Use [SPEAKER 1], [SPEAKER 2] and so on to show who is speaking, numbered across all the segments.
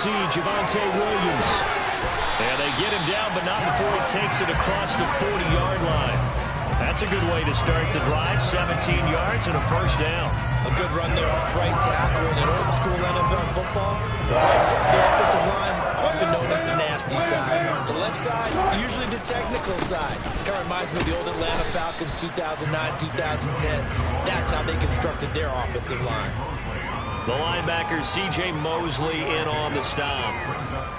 [SPEAKER 1] see Javonte Williams. And they get him down, but not before he takes it across the 40-yard line. That's a good way to start the drive. 17 yards and a first down.
[SPEAKER 2] A good run there off right tackle in an old-school NFL football. The right side of the offensive line, often known as the nasty side. The left side, usually the technical side. Kind of reminds me of the old Atlanta Falcons 2009, 2010. That's how they constructed their offensive line.
[SPEAKER 1] The linebacker C.J. Mosley in on the stop.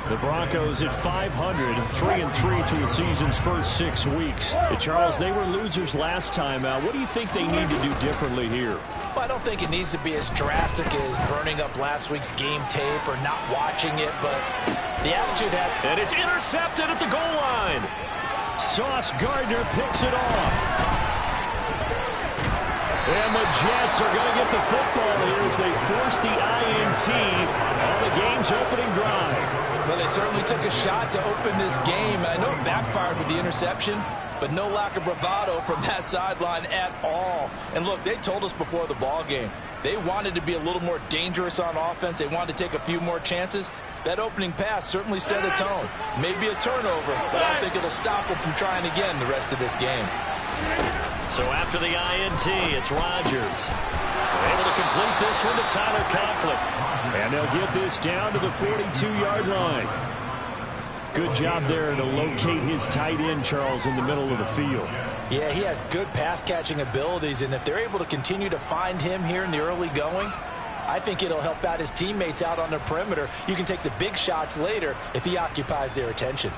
[SPEAKER 1] The Broncos at 500, 3-3 through the season's first 6 weeks. Charles, they were losers last time out. What do you think they need to do differently here?
[SPEAKER 2] Well, I don't think it needs to be as drastic as burning up last week's game tape or not watching it, but the attitude
[SPEAKER 1] and it's intercepted at the goal line. Sauce Gardner picks it off. And the Jets are going to get the football here as they force the INT on the game's opening drive.
[SPEAKER 2] Well, they certainly took a shot to open this game. I know it backfired with the interception, but no lack of bravado from that sideline at all. And look, they told us before the ball game, they wanted to be a little more dangerous on offense. They wanted to take a few more chances. That opening pass certainly set a tone. Maybe a turnover, but I don't think it'll stop them from trying again the rest of this game.
[SPEAKER 1] So after the INT, it's Rodgers. Able to complete this one to Tyler Conklin. And they'll get this down to the 42-yard line. Good job there to locate his tight end, Charles, in the middle of the field.
[SPEAKER 2] Yeah, he has good pass-catching abilities, and if they're able to continue to find him here in the early going, I think it'll help out his teammates out on the perimeter. You can take the big shots later if he occupies their attention.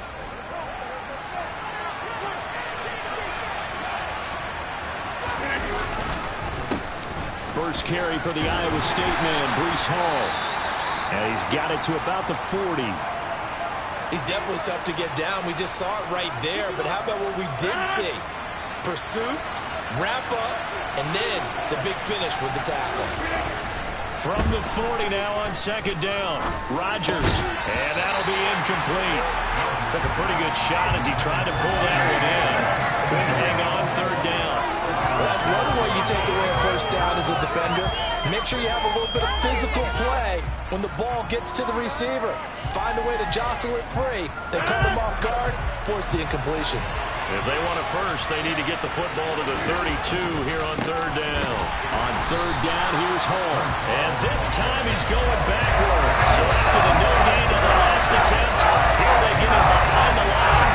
[SPEAKER 1] First carry for the Iowa State man, Breece Hall. And he's got it to about the 40.
[SPEAKER 2] He's definitely tough to get down. We just saw it right there. But how about what we did see? Pursuit, wrap up, and then the big finish with the tackle.
[SPEAKER 1] From the 40 now on second down. Rodgers. And that'll be incomplete. Took a pretty good shot as he tried to pull that one in. Couldn't hang on third down.
[SPEAKER 2] Well, that's one way you take away a first down as a defender. Make sure you have a little bit of physical play when the ball gets to the receiver. Find a way to jostle it free. They caught him off guard, force the incompletion.
[SPEAKER 1] If they want it first, they need to get the football to the 32 here on third down. On third down, here's Hall. And this time he's going backwards. So after the no gain on the last attempt, here they get him behind the line.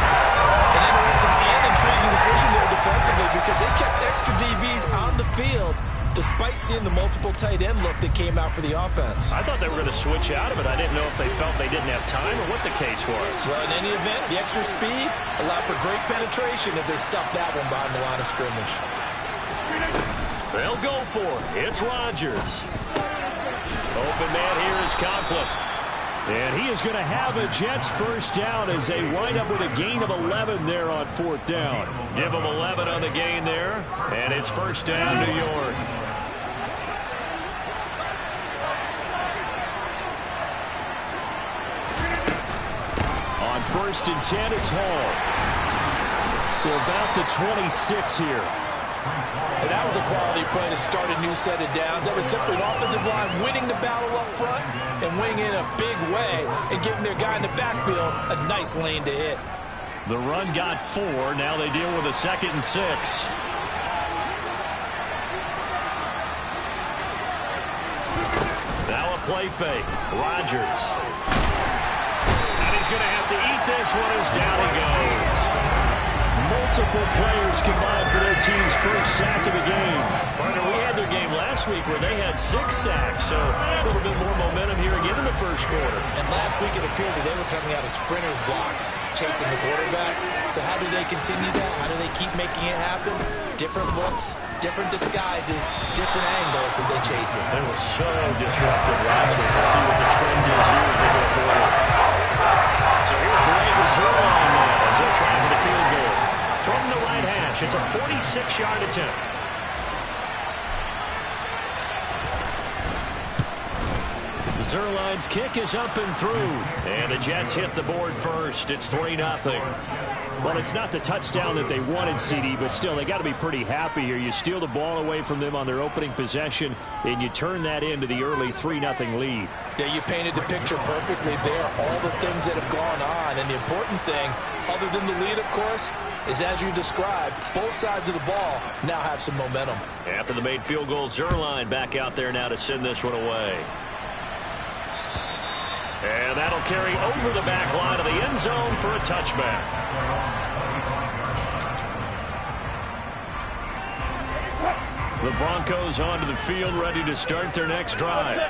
[SPEAKER 2] An interesting and intriguing decision there defensively because they kept extra DBs on the field despite seeing the multiple tight end look that came out for the offense.
[SPEAKER 1] I thought they were going to switch out of it. I didn't know if they felt they didn't have time or what the case was.
[SPEAKER 2] Well, in any event, the extra speed allowed for great penetration as they stuffed that one behind the line of scrimmage.
[SPEAKER 1] They'll go for it. It's Rodgers. Open man here is Conklin. And he is going to have a Jets first down as they wind up with a gain of 11 there on fourth down. Give them 11 on the gain there, and it's first down New York. On first and 10, it's Hall. To about the 26 here.
[SPEAKER 2] And that was a quality play to start a new set of downs. That was simply an offensive line winning the battle up front and winning in a big way and giving their guy in the backfield a nice lane to hit.
[SPEAKER 1] The run got 4. Now they deal with a 2nd and 6. Now a play fake. Rodgers. And he's going to have to eat this one as down he goes. Multiple players combined for their team's first sack of the game. Partner, we had their game last week where they had 6 sacks, so a little bit more momentum here again in the first quarter.
[SPEAKER 2] And last week it appeared that they were coming out of sprinters blocks, chasing the quarterback. So how do they continue that? How do they keep making it happen? Different looks, different disguises, different angles that they chase it.
[SPEAKER 1] They were so disruptive last week. We'll see what the trend is here as we go forward. So here's Greg Zerline now as they're trying for the field goal. From the right hash, it's a 46-yard attempt. Zerline's kick is up and through. And the Jets hit the board first. It's 3-0. Well, it's not the touchdown that they wanted, CD, but still, they got to be pretty happy here. You steal the ball away from them on their opening possession, and you turn that into the early 3-0 lead.
[SPEAKER 2] Yeah, you painted the picture perfectly there, all the things that have gone on. And the important thing, other than the lead, of course, is as you described, both sides of the ball now have some momentum.
[SPEAKER 1] After the made field goal, Zuerlein back out there now to send this one away. And that'll carry over the back line of the end zone for a touchback. The Broncos onto the field, ready to start their next drive.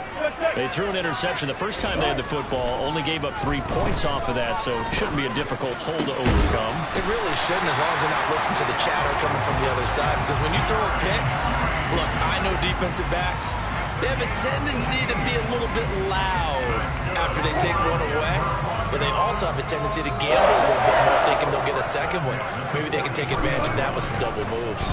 [SPEAKER 1] They threw an interception the first time they had the football, only gave up 3 points off of that, so it shouldn't be a difficult hole to overcome.
[SPEAKER 2] It really shouldn't, as long as they're not listening to the chatter coming from the other side, because when you throw a pick, look, I know defensive backs, they have a tendency to be a little bit loud after they take one away, but they also have a tendency to gamble a little bit more, thinking they'll get a second one. Maybe they can take advantage of that with some double moves.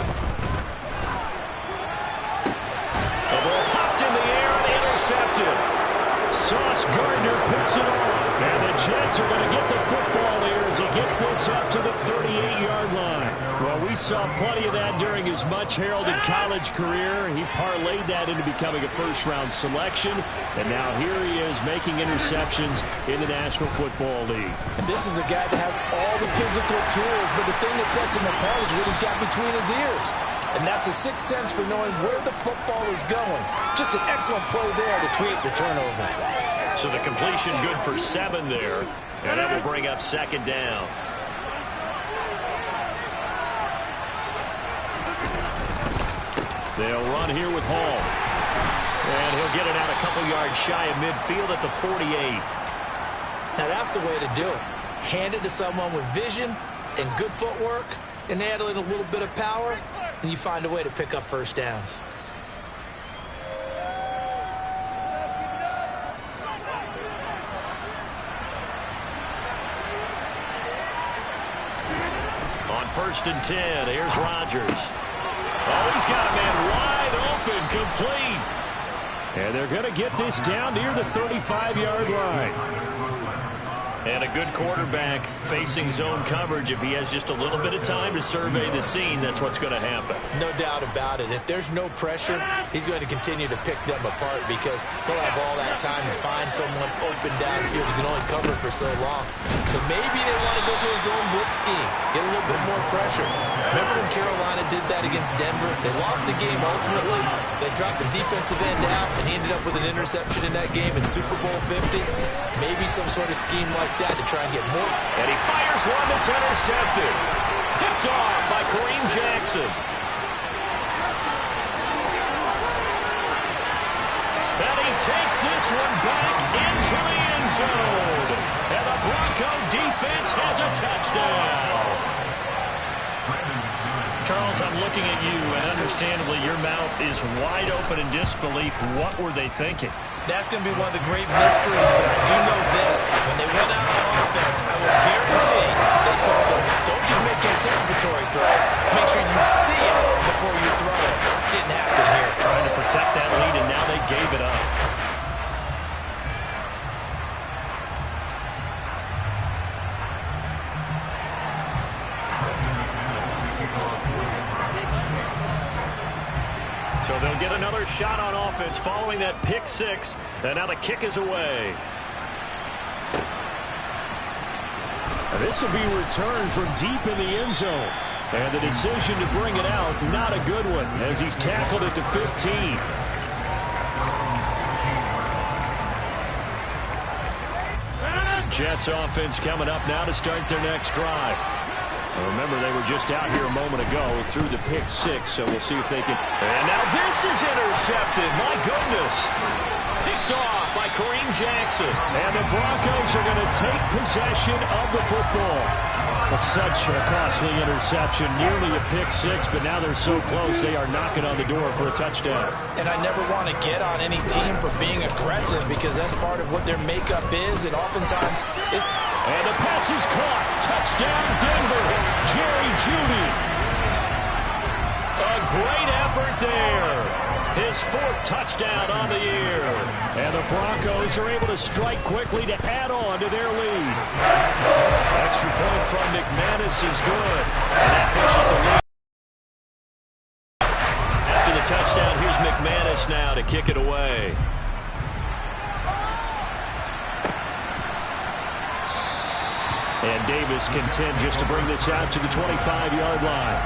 [SPEAKER 1] The ball popped in the air and intercepted. Sauce Gardner picks it off. And the Jets are going to get the football here as he gets this up to the 38-yard line. Well, we saw plenty of that during his much-heralded college career. He parlayed that into becoming a first-round selection. And now here he is making interceptions in the National Football League.
[SPEAKER 2] And this is a guy that has all the physical tools, but the thing that sets him apart is what he's got between his ears. And that's the sixth sense for knowing where the football is going. Just an excellent play there to create the turnover.
[SPEAKER 1] So the completion good for 7 there. And that will bring up second down. They'll run here with Hall. And he'll get it out a couple yards shy of midfield at the 48.
[SPEAKER 2] Now that's the way to do it. Hand it to someone with vision and good footwork and add in a little bit of power, and you find a way to pick up first downs.
[SPEAKER 1] On 1st and 10, here's Rodgers. Oh, he's got a man wide open, complete. And they're going to get this down near the 35-yard line. And a good quarterback facing zone coverage. If he has just a little bit of time to survey the scene, that's what's going to happen.
[SPEAKER 2] No doubt about it. If there's no pressure, he's going to continue to pick them apart because he'll have all that time to find someone open downfield. He can only cover for so long. So maybe they want to go to a zone blitz scheme, get a little bit more pressure. Remember when Carolina did that against Denver? They lost the game ultimately. They dropped the defensive end out, and he ended up with an interception in that game in Super Bowl 50. Maybe some sort of scheme like that to try and get more.
[SPEAKER 1] And he fires one that's intercepted. Picked off by Kareem Jackson. And he takes this one back into the end zone. And the Bronco defense has a touchdown. Charles, I'm looking at you, and understandably your mouth is wide open in disbelief. What were they thinking?
[SPEAKER 2] That's going to be one of the great mysteries, but I do know this. When they went out on offense, I will guarantee they told them, don't just make anticipatory throws. Make sure you see it before you throw it. Didn't happen here.
[SPEAKER 1] Trying to protect that lead, and now they gave it up. So they'll get another shot on offense following that pick six. And now the kick is away. This will be returned from deep in the end zone. And the decision to bring it out, not a good one, as he's tackled at the 15. Jets offense coming up now to start their next drive. Remember, they were just out here a moment ago through the pick six, so we'll see if they can. And now this is intercepted. My goodness. Picked off by Kareem Jackson. And the Broncos are going to take possession of the football. Such a costly interception, nearly a pick six, but now they're so close they are knocking on the door for a touchdown.
[SPEAKER 2] And I never want to get on any team for being aggressive because that's part of what their makeup is, and oftentimes is.
[SPEAKER 1] And the pass is caught. Touchdown, Denver. Jerry Jeudy. A great effort there. His 4th touchdown on the year. And the Broncos are able to strike quickly to add on to their lead. Extra point from McManus is good. And that pushes the lead. After the touchdown, here's McManus now to kick it away. And Davis content just to bring this out to the 25-yard line.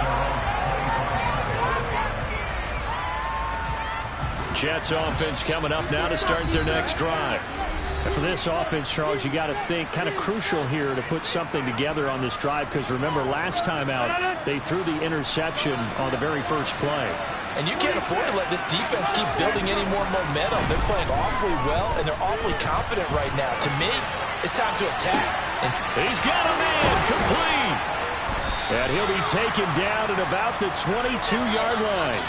[SPEAKER 1] Jets offense coming up now to start their next drive. And for this offense, Charles, you got to think kind of crucial here to put something together on this drive, because remember last time out they threw the interception on the very first play.
[SPEAKER 2] And you can't afford to let this defense keep building any more momentum. They're playing awfully well, and they're awfully confident right now. To me, it's time to attack.
[SPEAKER 1] And he's got a man complete. And he'll be taken down at about the 22-yard line.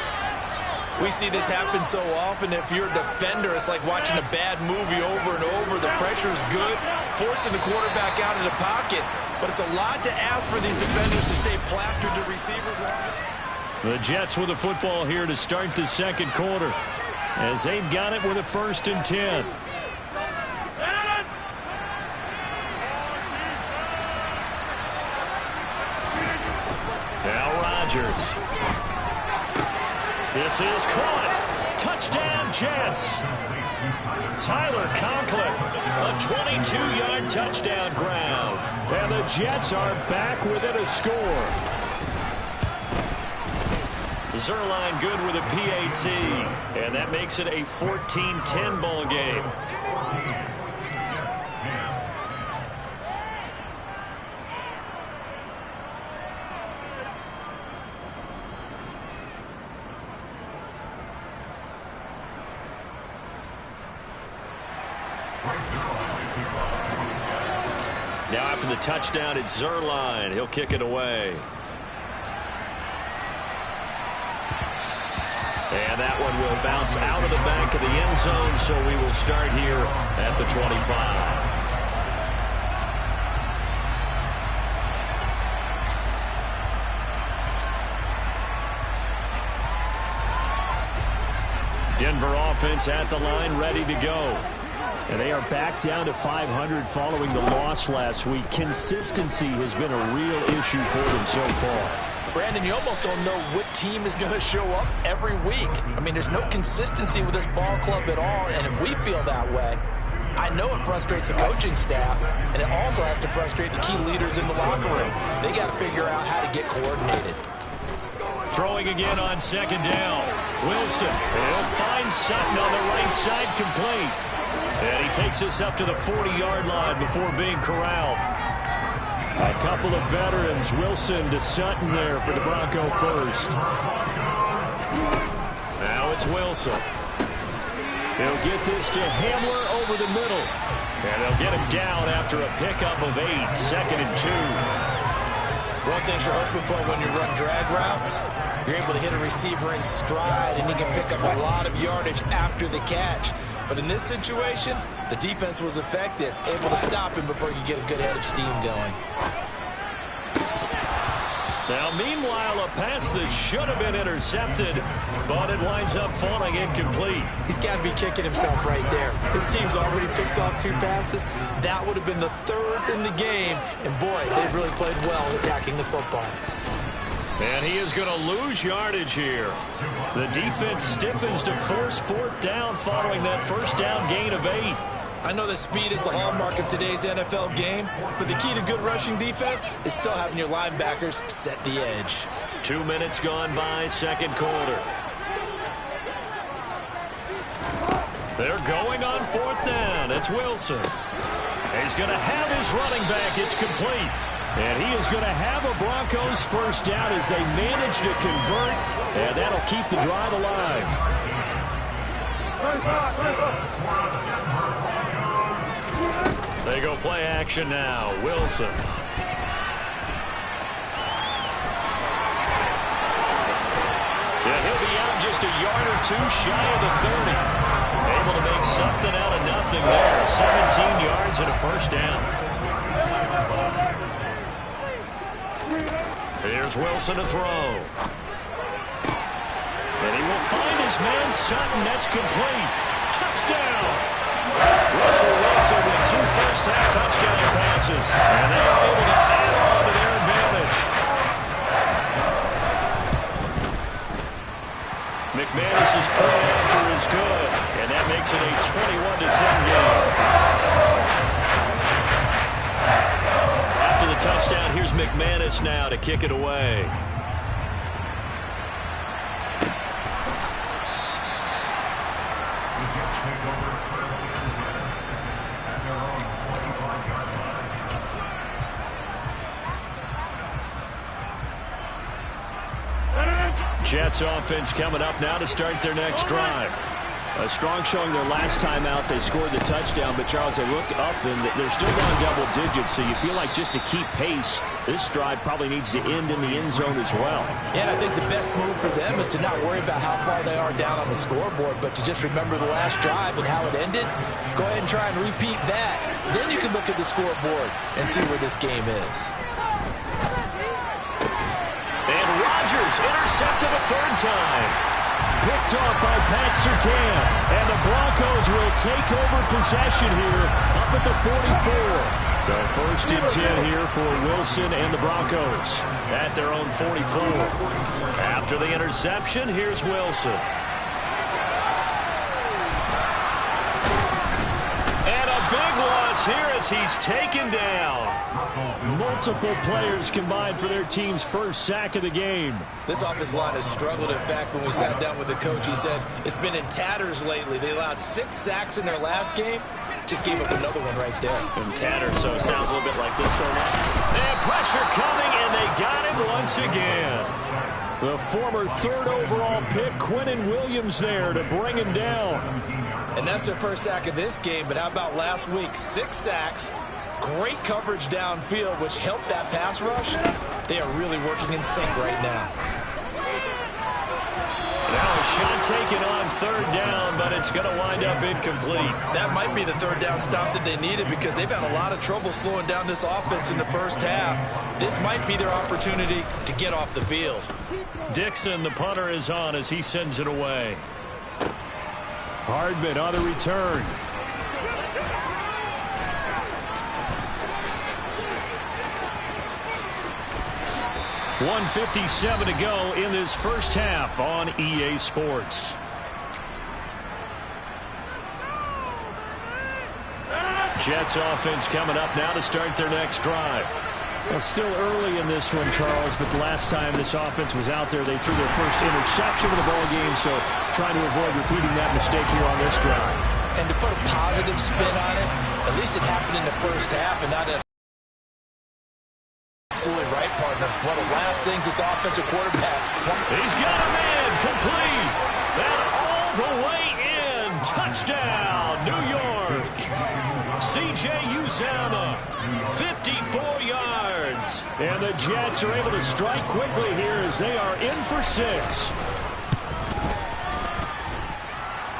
[SPEAKER 2] We see this happen so often. If you're a defender, it's like watching a bad movie over and over. The pressure is good, forcing the quarterback out of the pocket. But it's a lot to ask for these defenders to stay plastered to receivers.
[SPEAKER 1] The Jets with the football here to start the second quarter, as they've got it with a 1st and 10. Now Rodgers. This is caught. Touchdown, Jets. Tyler Conklin, a 22-yard touchdown ground. And the Jets are back within a score. Zerline good with a PAT. And that makes it a 14-10 ball game. Now after the touchdown, it's Zerline. He'll kick it away. And that one will bounce out of the back of the end zone, so we will start here at the 25. Denver offense at the line, ready to go. And they are back down to 500 following the loss last week. Consistency has been a real issue for them so far.
[SPEAKER 2] Brandon, you almost don't know what team is going to show up every week. I mean, there's no consistency with this ball club at all, and if we feel that way, I know it frustrates the coaching staff, and it also has to frustrate the key leaders in the locker room. They got to figure out how to get coordinated.
[SPEAKER 1] Throwing again on 2nd down. Wilson, he'll find Sutton on the right side, complete. And he takes us up to the 40-yard line before being corralled. A couple of veterans, Wilson to Sutton there for the Bronco first. Now it's Wilson. He'll get this to Hamler over the middle. And they'll get him down after a pickup of 8, 2nd and 2.
[SPEAKER 2] One thing you're hoping for when you run drag routes, you're able to hit a receiver in stride, and he can pick up a lot of yardage after the catch. But in this situation, the defense was effective, able to stop him before he could get a good head of steam going.
[SPEAKER 1] Now, meanwhile, a pass that should have been intercepted, but it winds up falling incomplete.
[SPEAKER 2] He's got to be kicking himself right there. His team's already picked off 2 passes. That would have been the 3rd in the game. And, boy, they've really played well attacking the football.
[SPEAKER 1] And he is going to lose yardage here. The defense stiffens to force 4th down following that 1st down gain of 8.
[SPEAKER 2] I know that speed is the hallmark of today's NFL game, but the key to good rushing defense is still having your linebackers set the edge.
[SPEAKER 1] 2 minutes gone by, 2nd quarter. They're going on 4th down. It's Wilson. He's going to have his running back. It's complete. And he is going to have a Broncos 1st down as they manage to convert, and that'll keep the drive alive. They go play action now. Wilson. Yeah, he'll be out just a yard or 2 shy of the 30. Able to make something out of nothing there. 17 yards and a 1st down. Here's Wilson to throw. And he will find his man Sutton. That's complete. Touchdown. Russell Wilson with 2 first-half touchdown passes. And they are able to add on to their advantage. McManus's play after is good. And that makes it a 21-10 game. After the touchdown, here's McManus now to kick it away. Jets offense coming up now to start their next drive. A strong showing their last time out. They scored the touchdown, but Charles, they look up and they're still going double digits, so you feel like just to keep pace, this drive probably needs to end in the end zone as well.
[SPEAKER 2] Yeah, and I think the best move for them is to not worry about how far they are down on the scoreboard, but to just remember the last drive and how it ended. Go ahead and try and repeat that. Then you can look at the scoreboard and see where this game is.
[SPEAKER 1] And Rodgers intercepted a third time. Picked off by Pat Surtain. And the Broncos will take over possession here up at the 44. The 1st and 10 here for Wilson and the Broncos at their own 44. After the interception, here's Wilson. And a big loss here as he's taken down. Multiple players combined for their team's first sack of the game.
[SPEAKER 2] This offensive line has struggled. In fact, when we sat down with the coach, he said it's been in tatters lately. They allowed 6 sacks in their last game. Just gave up another one right there.
[SPEAKER 1] In tatters, so it sounds a little bit like this one. And pressure coming, and they got him once again. The former 3rd overall pick, Quinnen Williams, there to bring him down.
[SPEAKER 2] And that's their first sack of this game, but how about last week? 6 sacks. Great coverage downfield, which helped that pass rush. They are really working in sync right now.
[SPEAKER 1] Now a shot taken on 3rd down, but it's going to wind up incomplete.
[SPEAKER 2] That might be the 3rd down stop that they needed because they've had a lot of trouble slowing down this offense in the first half. This might be their opportunity to get off the field.
[SPEAKER 1] Dixon, the punter, is on as he sends it away. Hardman on the return. 1:57 to go in this first half on EA Sports. Jets offense coming up now to start their next drive. Well, still early in this one, Charles, but the last time this offense was out there, they threw their first interception of the ball game, so trying to avoid repeating that mistake here on this drive.
[SPEAKER 2] And to put a positive spin on it, at least it happened in the first half and not a... Absolutely right, partner. One of the last things this offensive quarterback...
[SPEAKER 1] He's got a man complete. And all the way in. Touchdown, New York. C.J. Uzomah, 54 yards. And the Jets are able to strike quickly here as they are in for 6.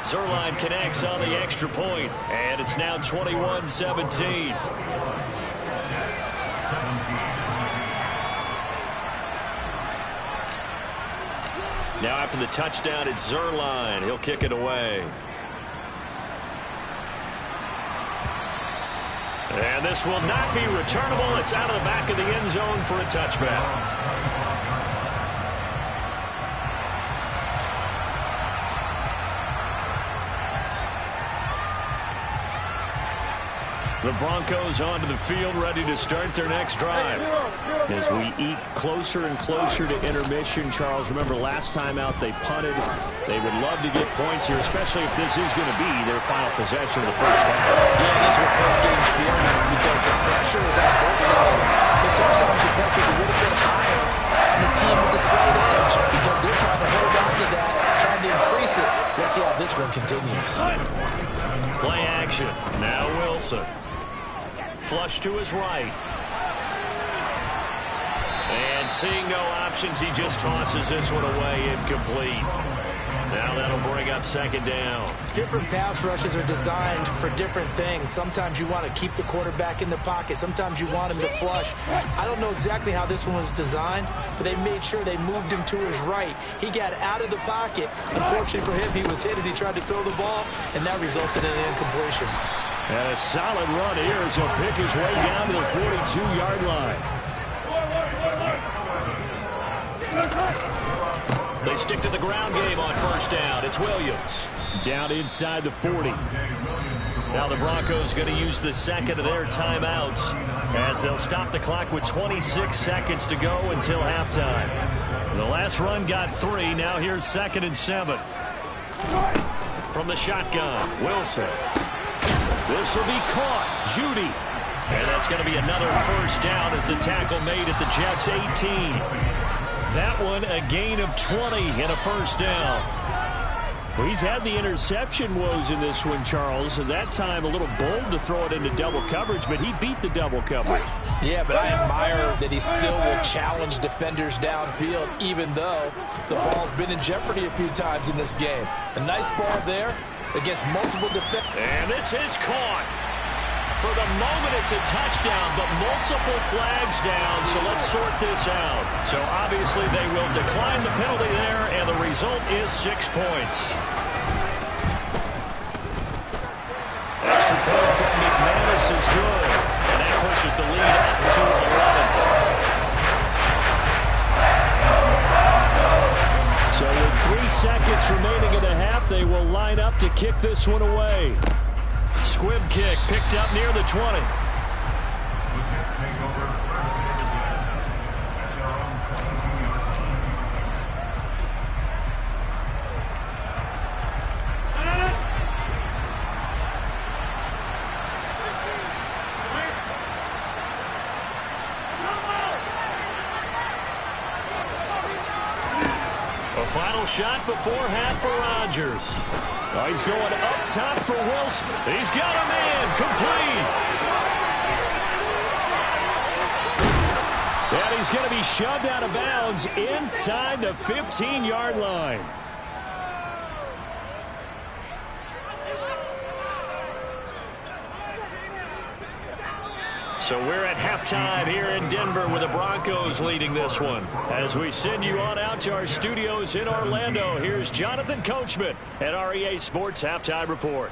[SPEAKER 1] Zerline connects on the extra point, and it's now 21-17. Now after the touchdown, it's Zerline. He'll kick it away. And this will not be returnable. It's out of the back of the end zone for a touchback. The Broncos onto the field, ready to start their next drive. As we eke closer and closer to intermission, Charles, remember last time out they punted. They would love to get points here, especially if this is going to be their final possession of the first half.
[SPEAKER 2] Yeah, this is what close games feel because the pressure is on both sides. But sometimes the pressure is a little bit higher on the team with the slight edge because they're trying to hold on to that, trying to increase it. Let's see how this one continues.
[SPEAKER 1] Play action. Now Wilson. Flush to his right. And seeing no options, he just tosses this one away incomplete. Now that'll bring up second down.
[SPEAKER 3] Different pass rushes are designed for different things. Sometimes you want to keep the quarterback in the pocket. Sometimes you want him to flush. I don't know exactly how this one was designed, but they made sure they moved him to his right. He got out of the pocket. Unfortunately for him, he was hit as he tried to throw the ball, and that resulted in an incompletion.
[SPEAKER 1] And a solid run here as he'll pick his way down to the 42-yard line. They stick to the ground game on first down. It's Williams. Down inside the 40. Now the Broncos going to use the second of their timeouts as they'll stop the clock with 26 seconds to go until halftime. The last run got 3. Now here's 2nd and 7. From the shotgun, Wilson. This will be caught. Judy. And that's going to be another first down as the tackle made at the Jets' 18. That one a gain of 20 and a first down. Well, he's had the interception woes in this one, Charles, and that time a little bold to throw it into double coverage, but he beat the double coverage.
[SPEAKER 2] Yeah, but I admire that he still will challenge defenders downfield, even though the ball's been in jeopardy a few times in this game. A nice ball there against multiple defenders.
[SPEAKER 1] And this is caught. For the moment, it's a touchdown, but multiple flags down, so let's sort this out. So obviously they will decline the penalty there, and the result is 6 points. Extra point from McManus is good, and that pushes the lead up to 11. So with 3 seconds remaining in the half, they will line up to kick this one away. Squib kick picked up near the 20. A final shot before half for Rodgers. Oh, he's going up top for Wilson. He's got a man complete. And he's going to be shoved out of bounds inside the 15-yard line. So we're at halftime here in Denver with the Broncos leading this one. As we send you on out to our studios in Orlando, here's Jonathan Coachman at REA Sports Halftime Report.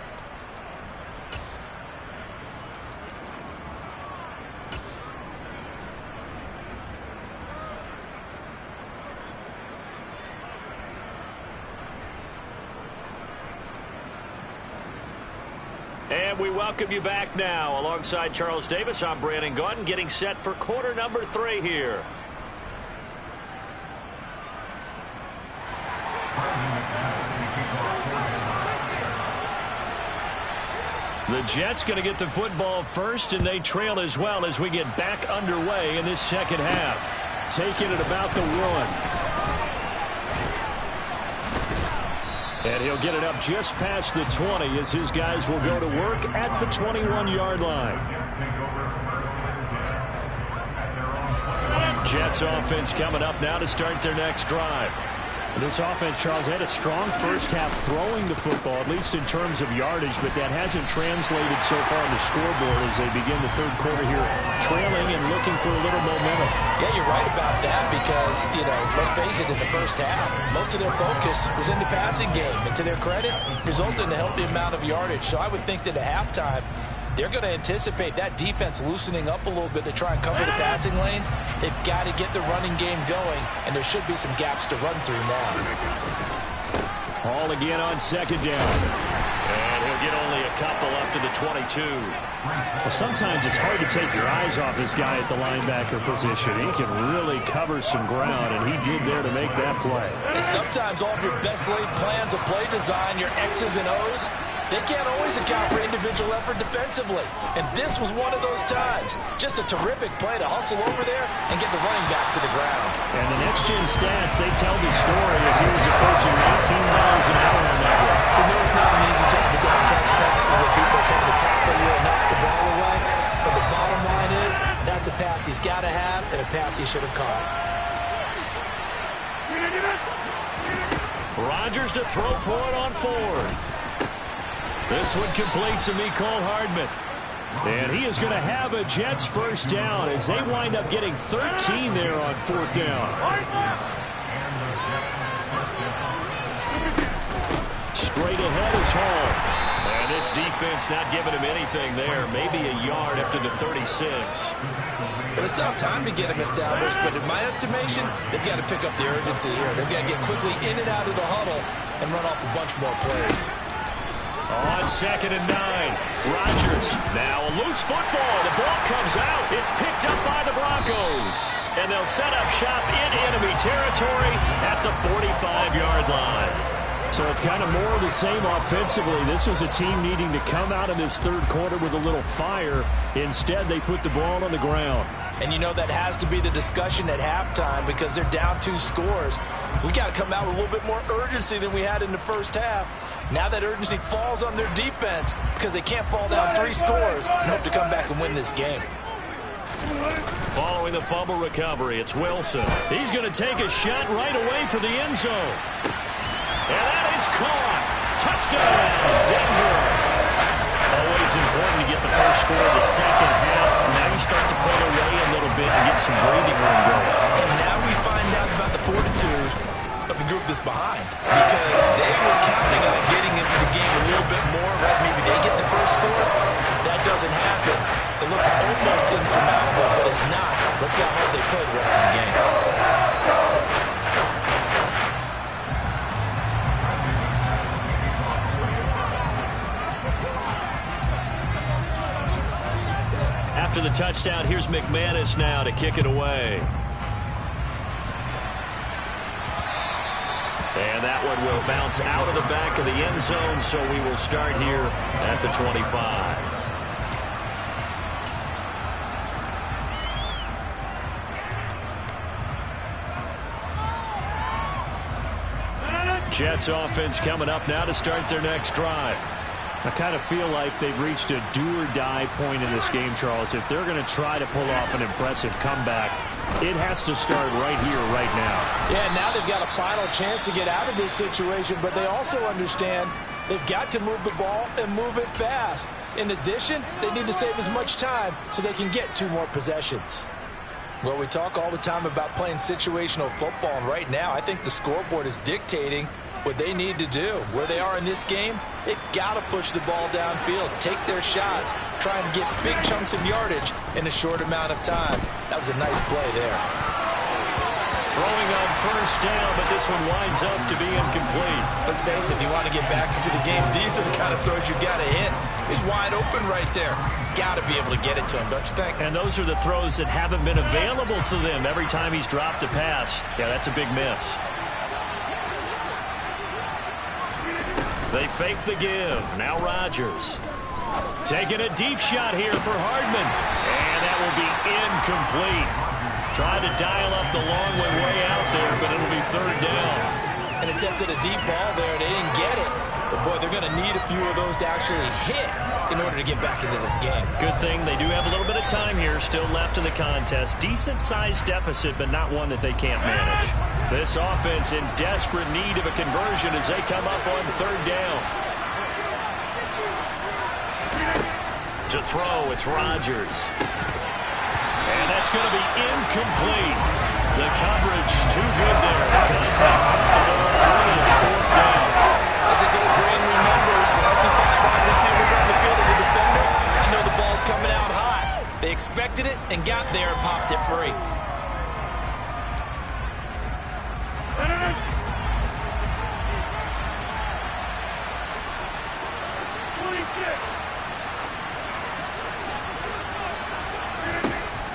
[SPEAKER 1] And we welcome you back now. Alongside Charles Davis, I'm Brandon Gaudin, getting set for quarter number 3 here. The Jets going to get the football first, and they trail as well as we get back underway in this second half. Taking it about the 1. And he'll get it up just past the 20 as his guys will go to work at the 21-yard line. Jets offense coming up now to start their next drive. This offense, Charles, had a strong first half throwing the football, at least in terms of yardage, but that hasn't translated so far on the scoreboard as they begin the third quarter here, trailing and looking for a little momentum.
[SPEAKER 2] Yeah, you're right about that because, let's face it, in the first half, most of their focus was in the passing game. And to their credit, resulted in a healthy amount of yardage. So I would think that at halftime, they're going to anticipate that defense loosening up a little bit to try and cover the passing lanes. They've got to get the running game going, and there should be some gaps to run through now.
[SPEAKER 1] Hall again on second down. And he'll get only a couple up to the 22. Well, sometimes it's hard to take your eyes off this guy at the linebacker position. He can really cover some ground, and he did there to make that play.
[SPEAKER 2] And sometimes all of your best laid plans of play design, your X's and O's, they can't always account for individual effort defensively. And this was one of those times. Just a terrific play to hustle over there and get the running back to the ground.
[SPEAKER 1] And the next-gen stats, they tell the story as he was approaching 19 miles an hour on that one.
[SPEAKER 3] You know it's not an easy job to go and catch passes where people are trying to tackle you and knock the ball away. But the bottom line is, that's a pass he's got to have and a pass he should have caught.
[SPEAKER 1] Rodgers to throw for it on 4th. This one complete to Mecole Hardman. And he is going to have a Jets first down as they wind up getting 13 there on 4th down. Straight ahead is Hall. And this defense not giving him anything there. Maybe a yard after the 36.
[SPEAKER 2] Well, it's tough time to get him established, but in my estimation, they've got to pick up the urgency here. They've got to get quickly in and out of the huddle and run off a bunch more plays.
[SPEAKER 1] On 2nd and 9, Rodgers. Now a loose football. The ball comes out. It's picked up by the Broncos. And they'll set up shop in enemy territory at the 45-yard line. So it's kind of more of the same offensively. This was a team needing to come out in this third quarter with a little fire. Instead, they put the ball on the ground.
[SPEAKER 3] And you know that has to be the discussion at halftime because they're down 2 scores. We got to come out with a little bit more urgency than we had in the first half. Now that urgency falls on their defense because they can't fall down 3 scores and hope to come back and win this game.
[SPEAKER 1] Following the fumble recovery, it's Wilson. He's going to take a shot right away for the end zone. And that is caught. Touchdown, Denver. Always important to get the first score of the second half. Now you start to pull away a little bit and get some breathing room going.
[SPEAKER 2] And now we find out about the fortitude of the group that's behind, because they were counting on getting into the game a little bit more, right? Maybe they get the first score. That doesn't happen. It looks almost insurmountable, but it's not. Let's see how hard they play the rest of the game.
[SPEAKER 1] After the touchdown, here's McManus now to kick it away. And that one will bounce out of the back of the end zone, so we will start here at the 25. Jets offense coming up now to start their next drive. I kind of feel like they've reached a do-or-die point in this game, Charles. If they're going to try to pull off an impressive comeback, it has to start right here, right now.
[SPEAKER 3] Yeah, now they've got a final chance to get out of this situation, but they also understand they've got to move the ball and move it fast. In addition, they need to save as much time so they can get 2 more possessions. Well, we talk all the time about playing situational football, and right now I think the scoreboard is dictating what they need to do. Where they are in this game, they've got to push the ball downfield, take their shots, try and get big chunks of yardage in a short amount of time. That was a nice play there.
[SPEAKER 1] Throwing on first down, but this one winds up to be incomplete.
[SPEAKER 2] Let's face it, if you want to get back into the game, these are the kind of throws you got to hit. He's wide open right there. Got to be able to get it to him, don't you think?
[SPEAKER 1] And those are the throws that haven't been available to them every time he's dropped a pass. Yeah, that's a big miss. They fake the give. Now Rodgers. Taking a deep shot here for Hardman. And that will be incomplete. Tried to dial up the long way out there, but it'll be 3rd down.
[SPEAKER 2] And attempted a deep ball there. They didn't get it. But, boy, they're going to need a few of those to actually hit in order to get back into this game.
[SPEAKER 1] Good thing they do have a little bit of time here still left in the contest. Decent-sized deficit, but not one that they can't manage. This offense in desperate need of a conversion as they come up on 3rd down. To throw, it's Rodgers. And that's going to be incomplete. The coverage too good there. Contact on 3, it's 4th down.
[SPEAKER 2] As his old brain remembers, when I see 5 wide receivers on the field as a defender, I know the ball's coming out hot. They expected it and got there and popped it free.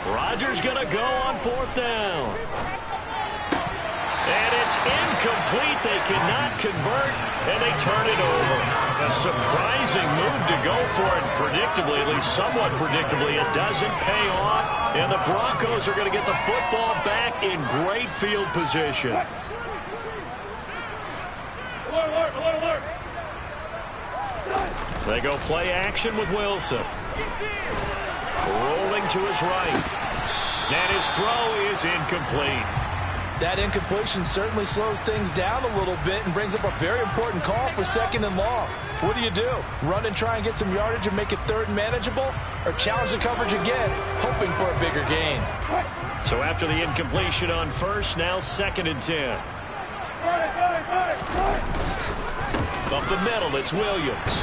[SPEAKER 1] Rodgers going to go on 4th down. And it's incomplete. They cannot convert, and they turn it over. A surprising move to go for it. Predictably, at least somewhat predictably, it doesn't pay off. And the Broncos are going to get the football back in great field position. They go play action with Wilson. Rolling to his right. And his throw is incomplete.
[SPEAKER 2] That incompletion certainly slows things down a little bit and brings up a very important call for 2nd and long. What do? Run and try and get some yardage and make it 3rd manageable? Or challenge the coverage again, hoping for a bigger gain?
[SPEAKER 1] So after the incompletion on 1st, now 2nd and 10. Up the middle, it's Williams.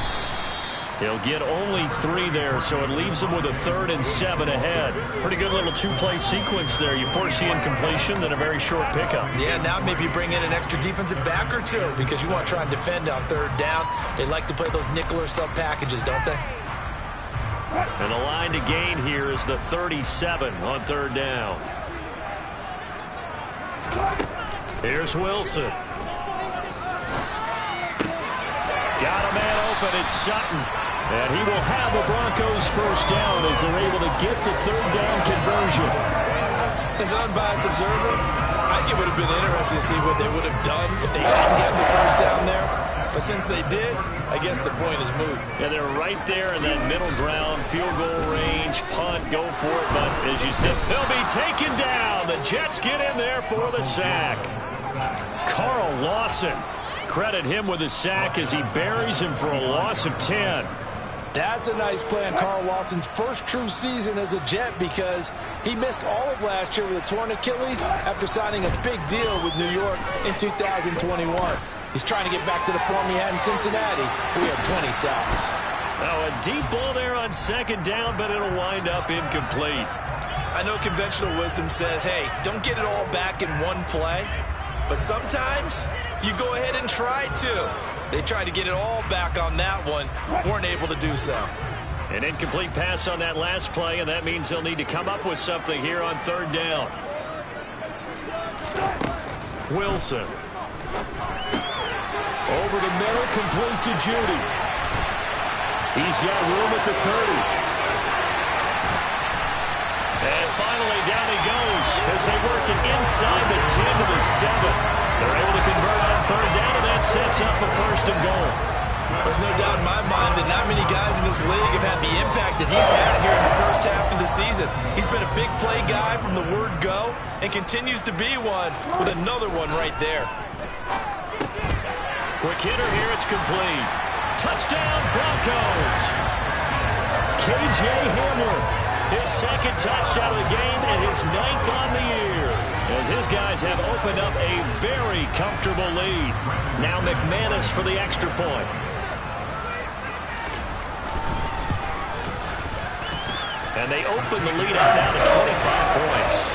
[SPEAKER 1] He'll get only 3 there, so it leaves him with a 3rd and 7 ahead. Pretty good little 2-play sequence there. You force the incompletion, then a very short pickup.
[SPEAKER 3] Yeah, now maybe bring in an extra defensive back or 2 because you want to try and defend on 3rd down. They like to play those nickel or sub packages, don't they?
[SPEAKER 1] And the line to gain here is the 37 on 3rd down. Here's Wilson. Got a man open. It's Sutton. And he will have a Broncos 1st down as they're able to get the 3rd down conversion.
[SPEAKER 3] As an unbiased observer, I think it would have been interesting to see what they would have done if they hadn't gotten the 1st down there. But since they did, I guess the point is moot.
[SPEAKER 1] Yeah, they're right there in that middle ground, field goal range, punt, go for it. But as you said, they'll be taken down. The Jets get in there for the sack. Carl Lawson. Credit him with a sack as he buries him for a loss of 10.
[SPEAKER 3] That's a nice play on Carl Lawson's first true season as a Jet because he missed all of last year with a torn Achilles after signing a big deal with New York in 2021. He's trying to get back to the form he had in Cincinnati. We have 20 sacks.
[SPEAKER 1] Oh, a deep ball there on 2nd down, but it'll wind up incomplete.
[SPEAKER 3] I know conventional wisdom says, hey, don't get it all back in one play. But sometimes you go ahead and try to. They tried to get it all back on that one. Weren't able to do so.
[SPEAKER 1] An incomplete pass on that last play, and that means they'll need to come up with something here on 3rd down. Wilson. Over the middle, complete to Judy. He's got room at the 30. And finally, down he goes as they work it inside the 10 to the 7. They're able to convert on 3rd down, and that sets up a 1st and goal.
[SPEAKER 3] There's no doubt in my mind that not many guys in this league have had the impact that he's had here in the 1st half of the season. He's been a big play guy from the word go and continues to be one with another one right there.
[SPEAKER 1] Quick hitter here, it's complete. Touchdown, Broncos. K.J. Hamler, his 2nd touchdown of the game and his 9th on the year, as his guys have opened up a very comfortable lead. Now McManus for the extra point. And they open the lead up now to 25 points.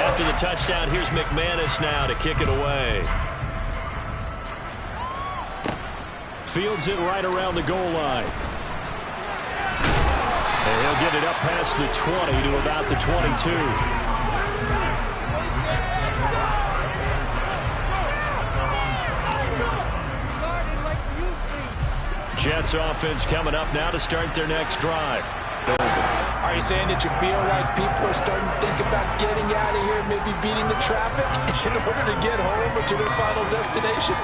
[SPEAKER 1] After the touchdown, here's McManus now to kick it away. Fields it right around the goal line. And he'll get it up past the 20 to about the 22. Jets offense coming up now to start their next drive.
[SPEAKER 3] Are you saying that you feel like people are starting to think about getting out of here, maybe beating the traffic in order to get home or to their final destination?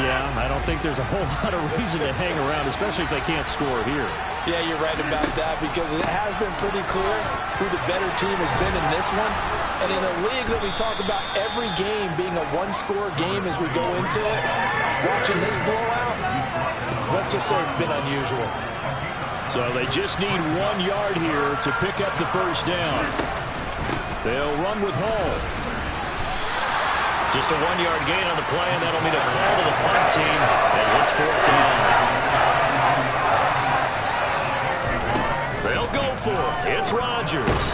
[SPEAKER 1] Yeah, I don't think there's a whole lot of reason to hang around, especially if they can't score here.
[SPEAKER 3] Yeah, you're right about that because it has been pretty clear who the better team has been in this one. And in a league that we talk about every game being a one-score game as we go into it, watching this blowout, let's just say it's been unusual.
[SPEAKER 1] So they just need 1 yard here to pick up the 1st down. They'll run with Hall. Just a 1-yard gain on the play, and that'll mean a call to the punt team as it's 4th down. They'll go for it. It's Rodgers.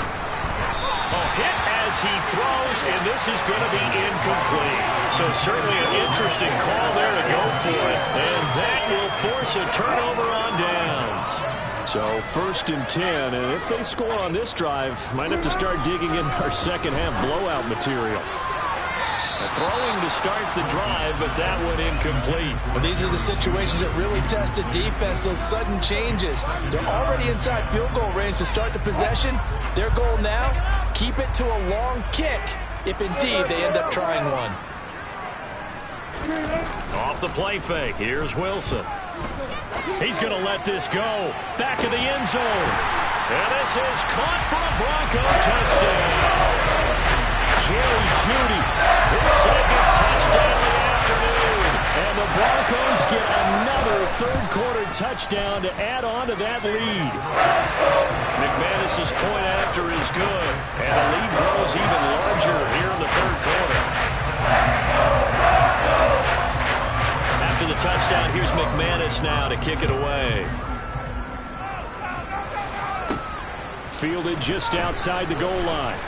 [SPEAKER 1] A hit as he throws, and this is going to be incomplete. So certainly an interesting call there to go for it, and that will force a turnover on downs. So 1st and 10, and if they score on this drive, might have to start digging in our second half blowout material. Throwing to start the drive, but that one incomplete.
[SPEAKER 3] Well, these are the situations that really test a defense, those sudden changes. They're already inside field goal range to start the possession. Their goal now, keep it to a long kick, if indeed they end up trying one.
[SPEAKER 1] Off the play fake, here's Wilson. He's going to let this go. Back of the end zone. And this is caught for a Bronco touchdown. Jerry Jeudy, his second touchdown of the afternoon. And the Broncos get another third-quarter touchdown to add on to that lead. McManus's point after is good. And the lead grows even larger here in the third quarter. After the touchdown, here's McManus now to kick it away. Fielded just outside the goal line.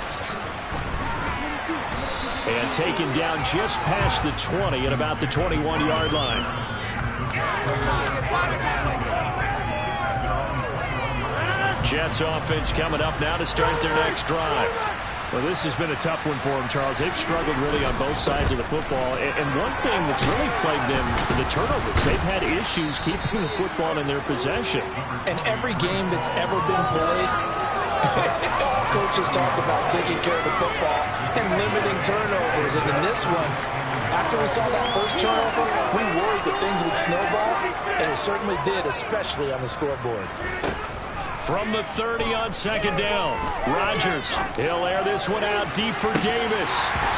[SPEAKER 1] And taken down just past the 20 at about the 21-yard line. Jets offense coming up now to start their next drive. Well, this has been a tough one for them, Charles. They've struggled really on both sides of the football. And one thing that's really plagued them, the turnovers. They've had issues keeping the football in their possession.
[SPEAKER 3] And every game that's ever been played, all coaches talk about taking care of the football and limiting turnovers. And in this one, after we saw that first turnover, we worried that things would snowball, and it certainly did, especially on the scoreboard.
[SPEAKER 1] From the 30 on second down, Rodgers, he'll air this one out deep for Davis.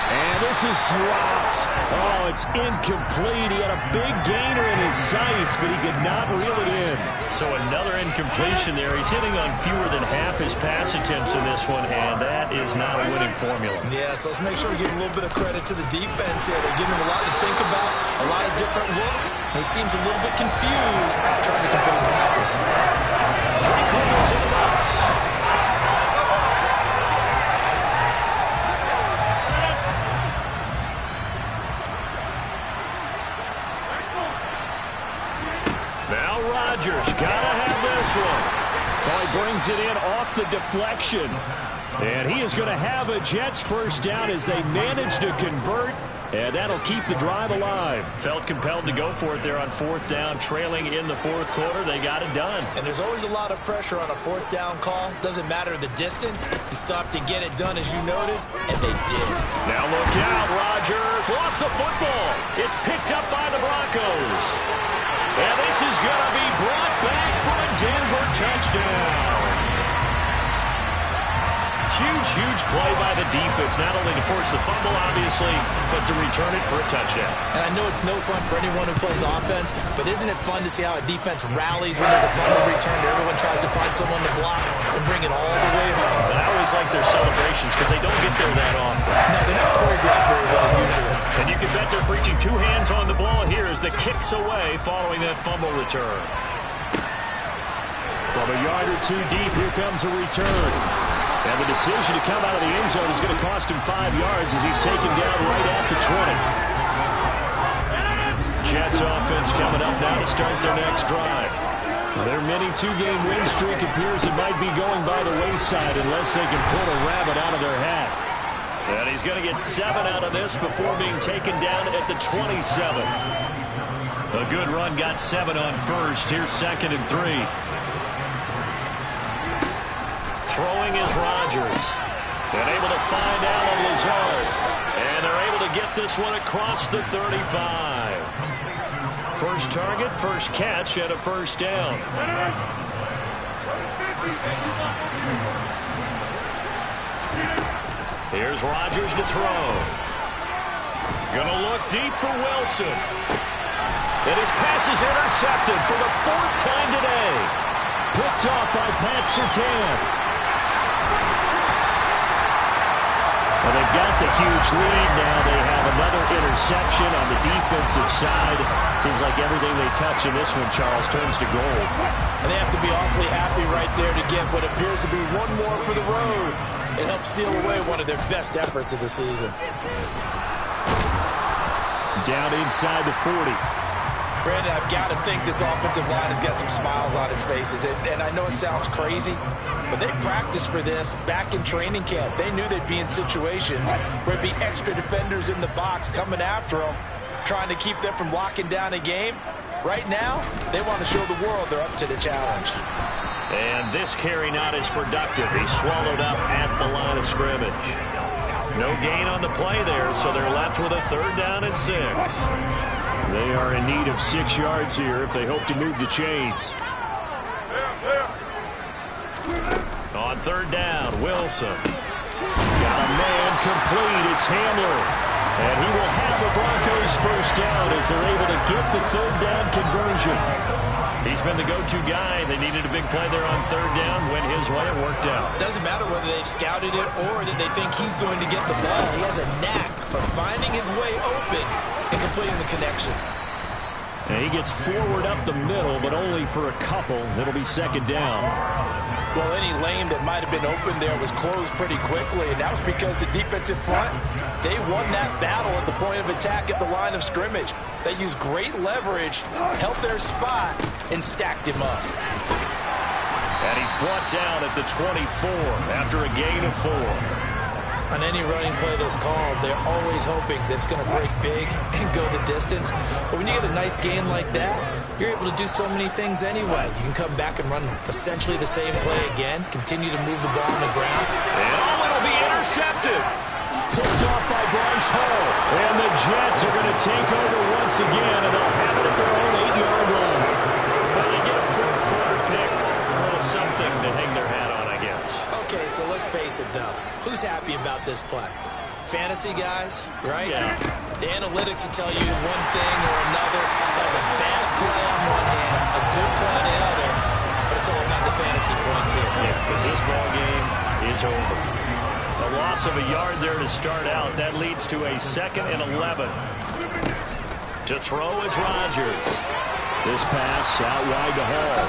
[SPEAKER 1] And this is dropped. Oh, it's incomplete. He had a big gainer in his sights, but he could not reel it in. So another incompletion there. He's hitting on fewer than half his pass attempts in this one, and that is not a winning formula.
[SPEAKER 3] Yeah, so let's make sure we give a little bit of credit to the defense here. They're giving him a lot to think about, a lot of different looks, and he seems a little bit confused trying to complete passes.
[SPEAKER 1] 3 quarters in the box. Now Rodgers, gotta have this one. Well, he brings it in off the deflection. And he is going to have a Jets first down as they manage to convert. And that'll keep the drive alive. Felt compelled to go for it there on fourth down, trailing in the fourth quarter. They got it done.
[SPEAKER 3] And there's always a lot of pressure on a fourth down call. Doesn't matter the distance. You stop to get it done, as you noted, and they did.
[SPEAKER 1] Now look out, Rodgers lost the football. It's picked up by the Broncos. And this is going to be brought back for a Denver touchdown. Huge play by the defense, not only to force the fumble, obviously, but to return it for a touchdown.
[SPEAKER 3] And I know it's no fun for anyone who plays offense, but isn't it fun to see how a defense rallies when there's a fumble return and everyone tries to find someone to block and bring it all the way home?
[SPEAKER 1] And I always like their celebrations because they don't get there that often.
[SPEAKER 3] No, they're not choreographed very well usually.
[SPEAKER 1] And you can bet they're preaching 2 hands on the ball here as the kick's away following that fumble return. From a yard or 2 deep, here comes a return. And the decision to come out of the end zone is going to cost him 5 yards as he's taken down right at the 20. Jets offense coming up now to start their next drive. Their mini 2-game win streak appears it might be going by the wayside unless they can pull a rabbit out of their hat. And he's going to get 7 out of this before being taken down at the 27. A good run got 7 on first. Here's 2nd and 3. Throwing is Rodgers. And able to find Alan Lazard. And they're able to get this one across the 35. First target, first catch, and a first down. Here's Rodgers to throw. Gonna look deep for Wilson. And his pass is intercepted for the 4th time today. Picked off by Pat Surtain. Well, they've got the huge lead now. They have another interception on the defensive side. Seems like everything they touch in this one, Charles, turns to gold.
[SPEAKER 3] And they have to be awfully happy right there to get what appears to be one more for the road. It helps seal away one of their best efforts of the season.
[SPEAKER 1] Down inside the 40.
[SPEAKER 3] Brandon, I've got to think this offensive line has got some smiles on its faces. And I know it sounds crazy, but they practiced for this back in training camp. They knew they'd be in situations where there'd be extra defenders in the box coming after them, trying to keep them from locking down a game. Right now, they want to show the world they're up to the challenge.
[SPEAKER 1] And this carry not as productive. He's swallowed up at the line of scrimmage. No gain on the play there, so they're left with a 3rd down and 6. They are in need of 6 yards here if they hope to move the chains. On third down, Wilson. Got a man complete. It's Hamler. And he will have the Broncos first down as they're able to get the third down conversion. He's been the go-to guy. They needed a big play there on third down. Went his way. It worked out.
[SPEAKER 3] Doesn't matter whether they've scouted it or that they think he's going to get the ball. He has a knack for finding his way open and completing the connection.
[SPEAKER 1] And he gets forward up the middle, but only for a couple. It'll be second down.
[SPEAKER 3] Well, any lane that might have been open there was closed pretty quickly, and that was because the defensive front, they won that battle at the point of attack at the line of scrimmage. They used great leverage, held their spot, and stacked him up.
[SPEAKER 1] And he's brought down at the 24 after a gain of 4.
[SPEAKER 3] On any running play that's called, they're always hoping that it's going to break big and go the distance. But when you get a nice gain like that, you're able to do so many things anyway. You can come back and run essentially the same play again, continue to move the ball on the ground.
[SPEAKER 1] And it'll be intercepted. Picked off by Bryce Hall. And the Jets are going to take over once again, and they'll have it at their own 8-yard line. Well, you get a fourth quarter pick, a little something to hang their hat on, I guess.
[SPEAKER 3] Okay, so let's face it, though. Who's happy about this play? Fantasy guys, right?
[SPEAKER 1] Yeah.
[SPEAKER 3] The analytics will tell you one thing or another. That was a bad play on one hand, a good play on the other, but it's all about the fantasy points here.
[SPEAKER 1] Yeah, because this ball game is over. A loss of a yard there to start out. That leads to a 2nd and 11. To throw is Rodgers. This pass out wide to Hall.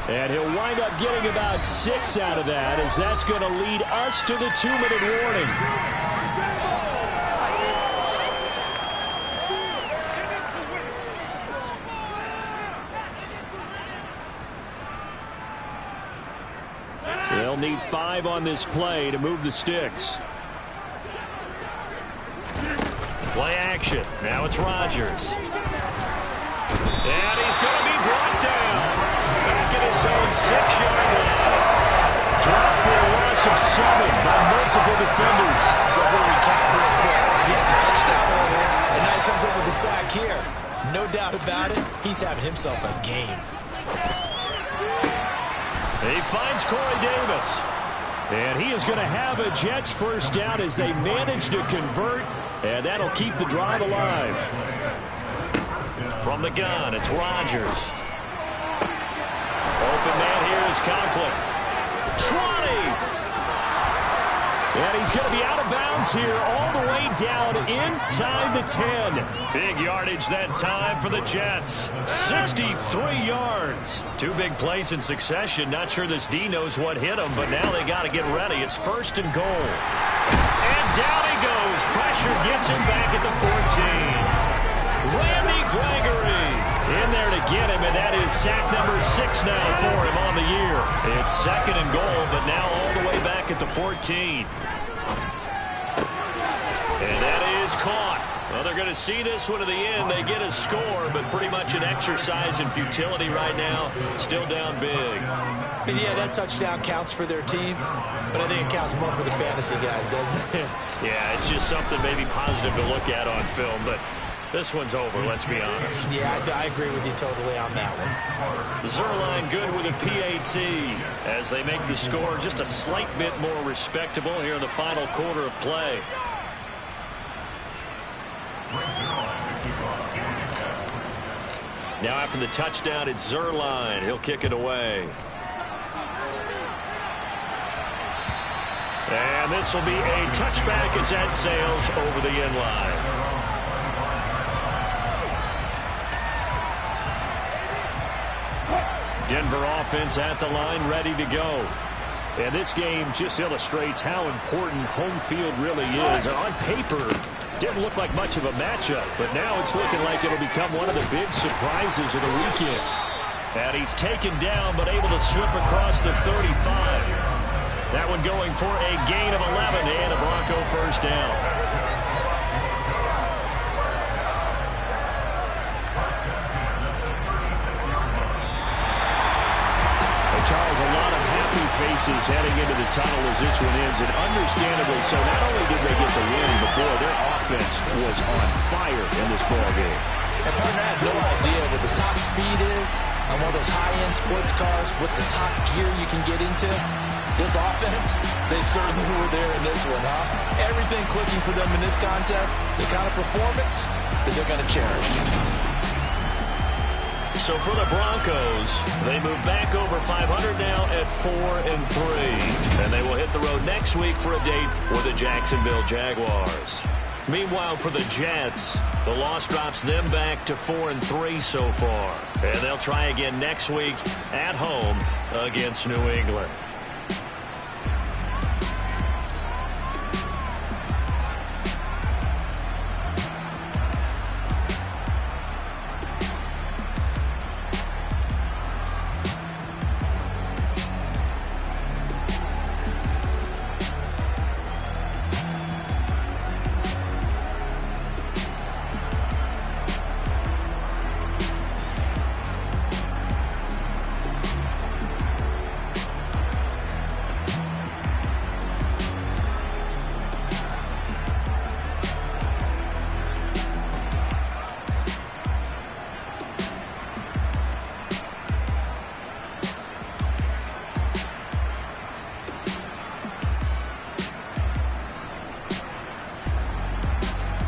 [SPEAKER 1] And he'll wind up getting about 6 out of that, as that's going to lead us to the 2-minute warning. They'll need 5 on this play to move the sticks. Play action. Now it's Rodgers. And he's going to be brought down. Back at his own 6-yard line. Dropped for a loss of 7 by multiple defenders.
[SPEAKER 3] So we'll recap real quick. He had the touchdown earlier, and now he comes up with the sack here. No doubt about it, he's having himself a game.
[SPEAKER 1] He finds Corey Davis. And he is going to have a Jets first down as they manage to convert. And that'll keep the drive alive. From the gun, it's Rodgers. Open man here is Conklin. 20! And he's going to be out of bounds here all the way down inside the 10. Big yardage that time for the Jets. 63 yards. 2 big plays in succession. Not sure this D knows what hit him, but now they got to get ready. It's 1st and goal. And down he goes. Pressure gets him back at the 14. Randy Gregory in there to get him, and that is sack number 6 now for him on the year. It's 2nd and goal, but now all the way back at the 14. And that is caught. Well, they're going to see this one to the end. They get a score, but pretty much an exercise in futility right now. Still down big.
[SPEAKER 3] And yeah, that touchdown counts for their team, but I think it counts more for the fantasy guys, doesn't it?
[SPEAKER 1] Yeah, it's just something maybe positive to look at on film, but this one's over, let's be honest.
[SPEAKER 3] Yeah, I agree with you totally on that one.
[SPEAKER 1] Zerline good with a PAT as they make the score just a slight bit more respectable here in the final quarter of play. Now after the touchdown, it's Zerline. He'll kick it away. And this will be a touchback as that sails over the end line. Denver offense at the line, ready to go. And this game just illustrates how important home field really is. On paper, didn't look like much of a matchup, but now it's looking like it'll become one of the big surprises of the weekend. And he's taken down, but able to slip across the 35. That one going for a gain of 11 and a Bronco first down. Charles, a lot of happy happy faces heading into the tunnel as this one ends, and understandably so. Not only did they get the win, but boy, their offense was on fire in this ball game.
[SPEAKER 2] And partner, I have no idea what the top speed is on one of those high-end sports cars. What's the top gear you can get into? This offense, they certainly were there in this one, huh? Everything clicking for them in this contest, the kind of performance that they're going to cherish.
[SPEAKER 1] So for the Broncos, they move back over 500 now at 4-3. And they will hit the road next week for a date with the Jacksonville Jaguars. Meanwhile, for the Jets, the loss drops them back to 4-3 so far. And they'll try again next week at home against New England.